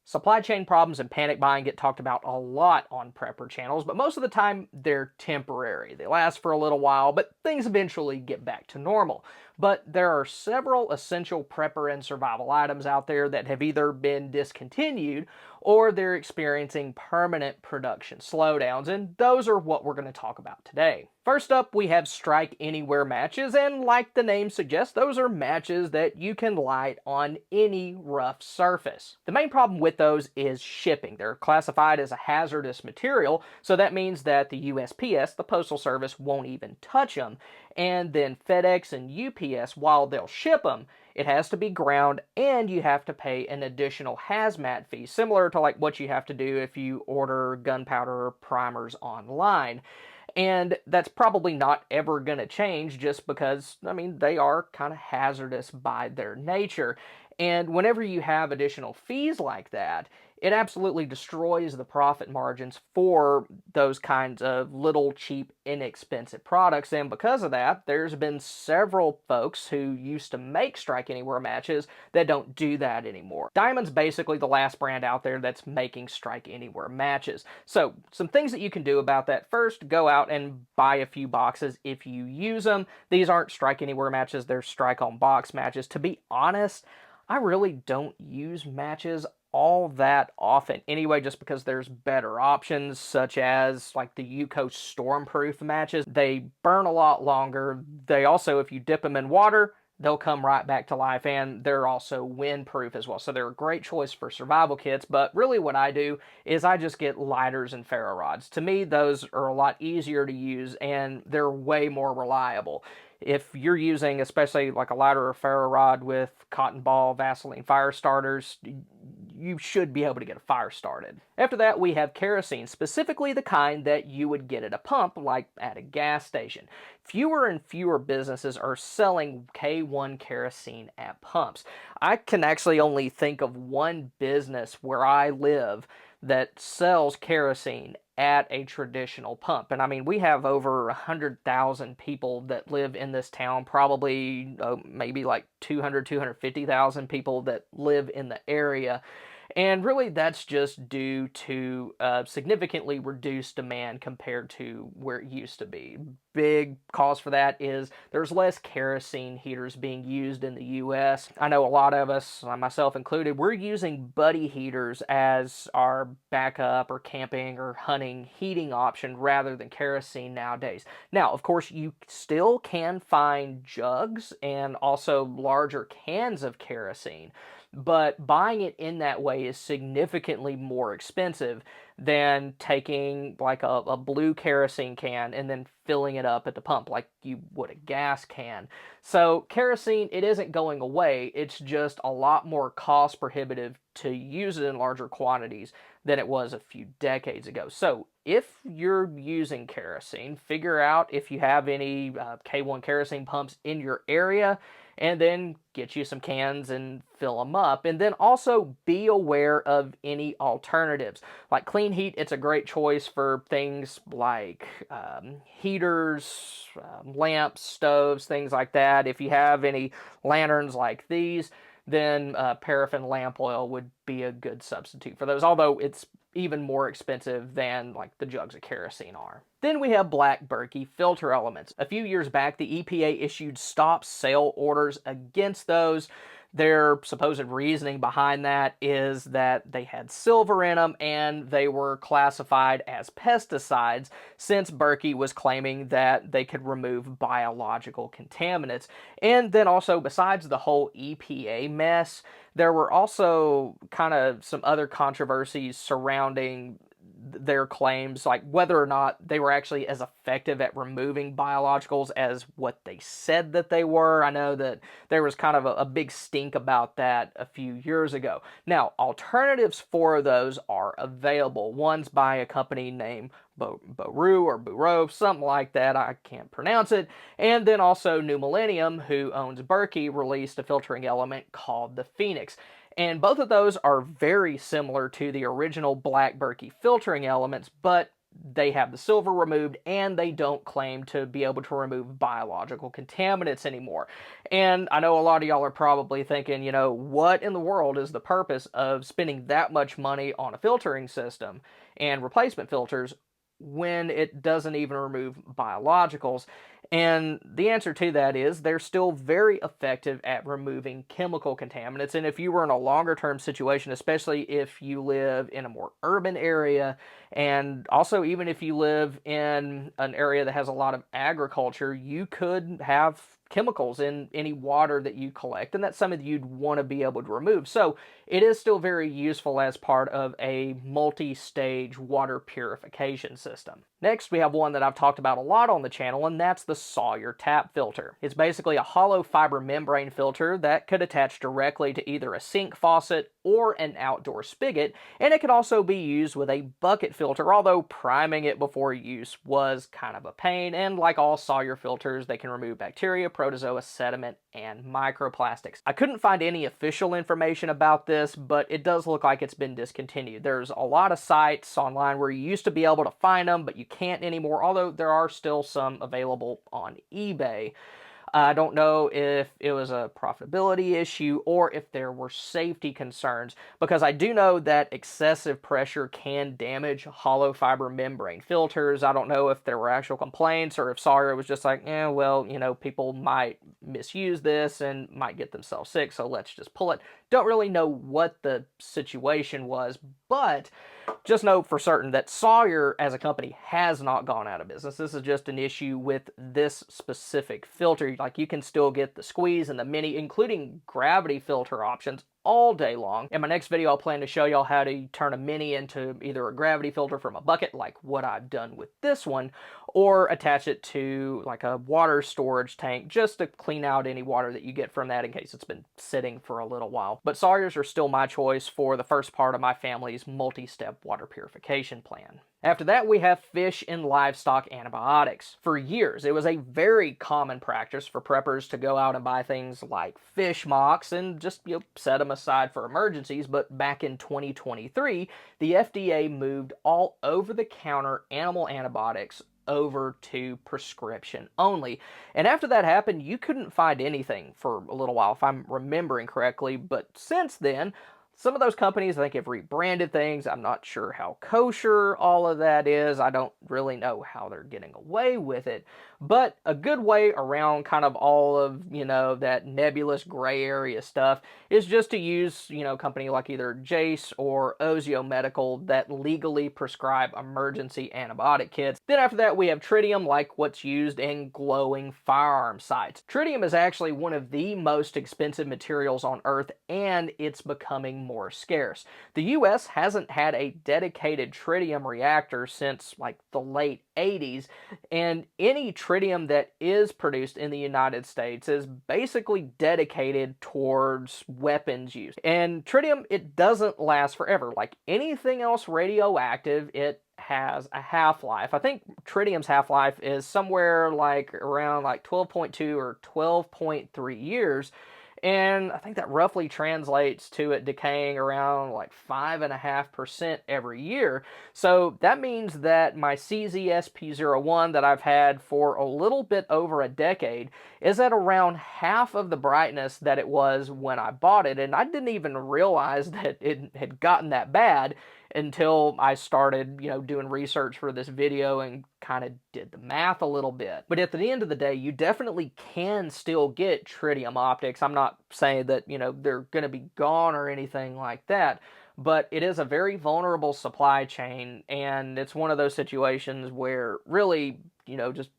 Supply chain problems and panic buying get talked about a lot on prepper channels, but most of the time they're temporary. They last for a little while, but things eventually get back to normal. But there are several essential prepper and survival items out there that have either been discontinued or they're experiencing permanent production slowdowns, and those are what we're going to talk about today. First up, we have Strike Anywhere matches, and like the name suggests, those are matches that you can light on any rough surface. The main problem with those is shipping. They're classified as a hazardous material, so that means that the USPS, the Postal Service, won't even touch them. And then FedEx and UPS, while they'll ship them, it has to be ground and you have to pay an additional hazmat fee, similar to like what you have to do if you order gunpowder or primers online. And that's probably not ever going to change just because, I mean, they are kind of hazardous by their nature. And whenever you have additional fees like that, it absolutely destroys the profit margins for those kinds of little, cheap, inexpensive products. And because of that, there's been several folks who used to make Strike Anywhere matches that don't do that anymore. Diamond's basically the last brand out there that's making Strike Anywhere matches. So some things that you can do about that. First, go out and buy a few boxes if you use them. These aren't Strike Anywhere matches, they're Strike on Box matches. To be honest, I really don't use matches all that often anyway, just because there's better options, such as like the UCO Stormproof matches. They burn a lot longer. They also, if you dip them in water, they'll come right back to life, and they're also windproof as well. So they're a great choice for survival kits, but really what I do is I just get lighters and ferro rods. To me, those are a lot easier to use, and they're way more reliable. If you're using especially like a lighter or ferro rod with cotton ball Vaseline fire starters, you should be able to get a fire started. After that, we have kerosene, specifically the kind that you would get at a pump, like at a gas station. Fewer and fewer businesses are selling K1 kerosene at pumps. I can actually only think of one business where I live that sells kerosene at a traditional pump. And I mean, we have over 100,000 people that live in this town, probably maybe like 250,000 people that live in the area. And really, that's just due to significantly reduced demand compared to where it used to be. Big cause for that is there's less kerosene heaters being used in the US. I know a lot of us, myself included, we're using buddy heaters as our backup or camping or hunting heating option rather than kerosene nowadays. Now, of course, you still can find jugs and also larger cans of kerosene, but buying it in that way is significantly more expensive than taking like a blue kerosene can and then filling it up at the pump like you would a gas can. So kerosene, it isn't going away, it's just a lot more cost prohibitive to use it in larger quantities than it was a few decades ago. So if you're using kerosene, figure out if you have any K1 kerosene pumps in your area, and then get you some cans and fill them up. And then also be aware of any alternatives. Like Clean Heat, it's a great choice for things like heaters, lamps, stoves, things like that. If you have any lanterns like these, then paraffin lamp oil would be a good substitute for those, although it's even more expensive than like the jugs of kerosene are. Then we have black Berkey filter elements. A few years back, the EPA issued stop sale orders against those. Their supposed reasoning behind that is that they had silver in them and they were classified as pesticides, since Berkey was claiming that they could remove biological contaminants. And then also, besides the whole EPA mess, there were also kind of some other controversies surrounding their claims, like whether or not they were actually as effective at removing biologicals as what they said that they were. I know that there was kind of a big stink about that a few years ago. Now, alternatives for those are available. One's by a company named Boru or Bureau, something like that, I can't pronounce it. And then also New Millennium, who owns Berkey, released a filtering element called the Phoenix. And both of those are very similar to the original black Berkey filtering elements, but they have the silver removed, and they don't claim to be able to remove biological contaminants anymore. And I know a lot of y'all are probably thinking, what in the world is the purpose of spending that much money on a filtering system and replacement filters when it doesn't even remove biologicals? And the answer to that is they're still very effective at removing chemical contaminants. And if you were in a longer term situation, especially if you live in a more urban area, and also even if you live in an area that has a lot of agriculture, you could have chemicals in any water that you collect, and that's something that you'd want to be able to remove. So it is still very useful as part of a multi-stage water purification system. Next, we have one that I've talked about a lot on the channel, and that's the Sawyer tap filter. It's basically a hollow fiber membrane filter that could attach directly to either a sink faucet or an outdoor spigot, and it could also be used with a bucket filter, although priming it before use was kind of a pain, and like all Sawyer filters, they can remove bacteria, protozoa, sediment, and microplastics. I couldn't find any official information about this, but it does look like it's been discontinued. There's a lot of sites online where you used to be able to find them, but you can't anymore, although there are still some available on eBay. I don't know if it was a profitability issue or if there were safety concerns, because I do know that excessive pressure can damage hollow fiber membrane filters. I don't know if there were actual complaints or if Sawyer was just like, well, people might misuse this and might get themselves sick, so let's just pull it. Don't really know what the situation was, but just know for certain that Sawyer as a company has not gone out of business. This is just an issue with this specific filter. Like, you can still get the squeeze and the mini, including gravity filter options, all day long. In my next video, I'll plan to show y'all how to turn a mini into either a gravity filter from a bucket, like what I've done with this one, or attach it to like a water storage tank just to clean out any water that you get from that in case it's been sitting for a little while. But Sawyers are still my choice for the first part of my family's multi-step water purification plan. After that, we have fish and livestock antibiotics. For years, it was a very common practice for preppers to go out and buy things like fish mocks and just set them aside for emergencies. But back in 2023, the FDA moved all over-the-counter animal antibiotics over to prescription only. And after that happened, you couldn't find anything for a little while, if I'm remembering correctly. But since then, some of those companies, I think, have rebranded things. I'm not sure how kosher all of that is. I don't really know how they're getting away with it. But a good way around kind of all of, that nebulous gray area stuff is just to use, a company like either Jace or Ozio Medical that legally prescribe emergency antibiotic kits. Then after that, we have Tritium, like what's used in glowing firearm sights. Tritium is actually one of the most expensive materials on Earth, and it's becoming more scarce. The US hasn't had a dedicated tritium reactor since like the late 80s, and any tritium that is produced in the United States is basically dedicated towards weapons use. And tritium, it doesn't last forever. Like anything else radioactive, it has a half-life. I think tritium's half-life is somewhere like around like 12.2 or 12.3 years. And I think that roughly translates to it decaying around like 5.5% every year. So that means that my CZSP01 that I've had for a little bit over a decade is at around half of the brightness that it was when I bought it. And I didn't even realize that it had gotten that bad until I started, doing research for this video and kind of did the math a little bit. But at the end of the day, you definitely can still get tritium optics. I'm not saying that, they're going to be gone or anything like that, but it is a very vulnerable supply chain, and it's one of those situations where really, just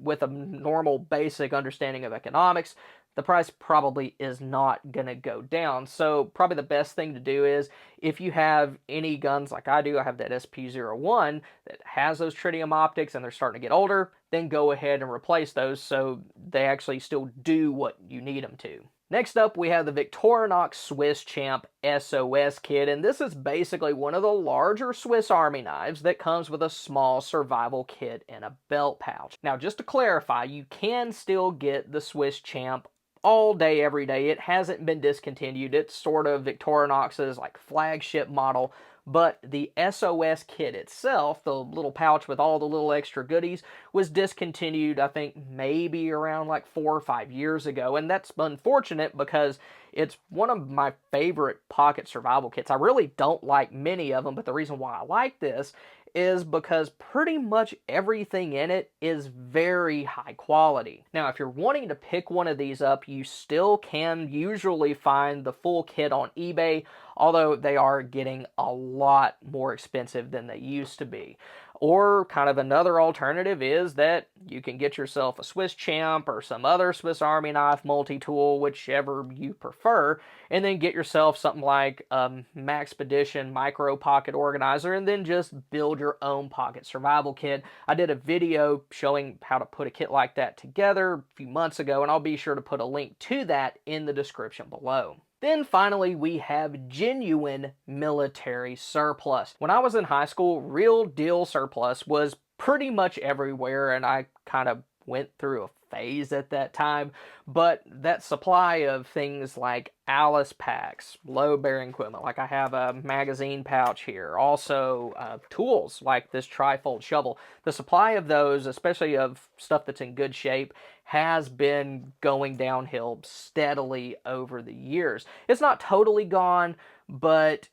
with a normal basic understanding of economics, the price probably is not going to go down. So probably the best thing to do is, if you have any guns like I do, I have that SP01 that has those tritium optics and they're starting to get older, then go ahead and replace those so they actually still do what you need them to. Next up, we have the Victorinox Swisschamp SOS Kit, and this is basically one of the larger Swiss Army knives that comes with a small survival kit and a belt pouch. Now, just to clarify, you can still get the Swisschamp all day, every day. It hasn't been discontinued. It's sort of Victorinox's like flagship model, but the SOS kit itself, the little pouch with all the little extra goodies, was discontinued, I think, maybe around like 4 or 5 years ago. And that's unfortunate because it's one of my favorite pocket survival kits. I really don't like many of them, but the reason why I like this is because pretty much everything in it is very high quality. Now, if you're wanting to pick one of these up, you still can usually find the full kit on eBay, although they are getting a lot more expensive than they used to be. Or kind of another alternative is that you can get yourself a Swisschamp or some other Swiss Army knife multi-tool, whichever you prefer, and then get yourself something like a Maxpedition micro pocket organizer, and then just build your own pocket survival kit. I did a video showing how to put a kit like that together a few months ago, and I'll be sure to put a link to that in the description below. Then finally, we have genuine military surplus. When I was in high school, real deal surplus was pretty much everywhere, and I kind of went through a phase at that time, but that supply of things like Alice packs, load bearing equipment, like I have a magazine pouch here, also tools like this tri-fold shovel, the supply of those, especially of stuff that's in good shape, has been going downhill steadily over the years. It's not totally gone, but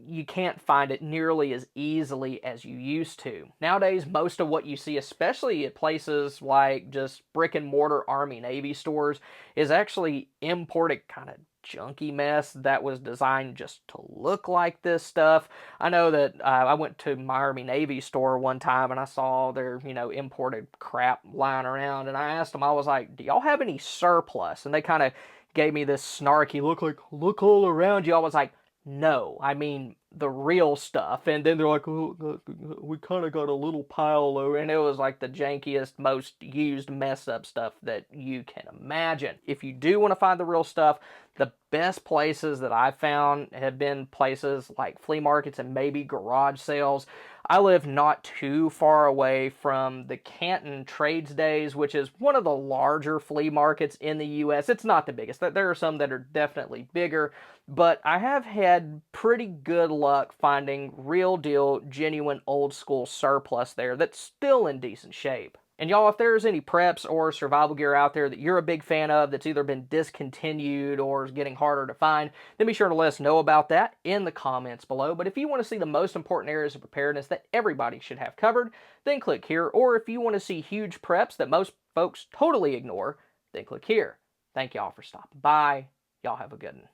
you can't find it nearly as easily as you used to. Nowadays, most of what you see, especially at places like just brick and mortar Army Navy stores, is actually imported kind of junky mess that was designed just to look like this stuff. I know that I went to my Army Navy store one time and I saw their, imported crap lying around, and I asked them, I was like, do y'all have any surplus? And they kind of gave me this snarky look like, look all around you. I was like, no, I mean the real stuff. And then they're like, oh, we kind of got a little pile over, and it was like the jankiest, most used, messed up stuff that you can imagine. If you do want to find the real stuff, the best places that I've found have been places like flea markets and maybe garage sales. I live not too far away from the Canton Trades Days, which is one of the larger flea markets in the U.S. It's not the biggest. There are some that are definitely bigger, but I have had pretty good luck finding real deal, genuine old school surplus there that's still in decent shape. And y'all, if there's any preps or survival gear out there that you're a big fan of that's either been discontinued or is getting harder to find, then be sure to let us know about that in the comments below. But if you want to see the most important areas of preparedness that everybody should have covered, then click here. Or if you want to see huge preps that most folks totally ignore, then click here. Thank y'all for stopping by. Y'all have a good one.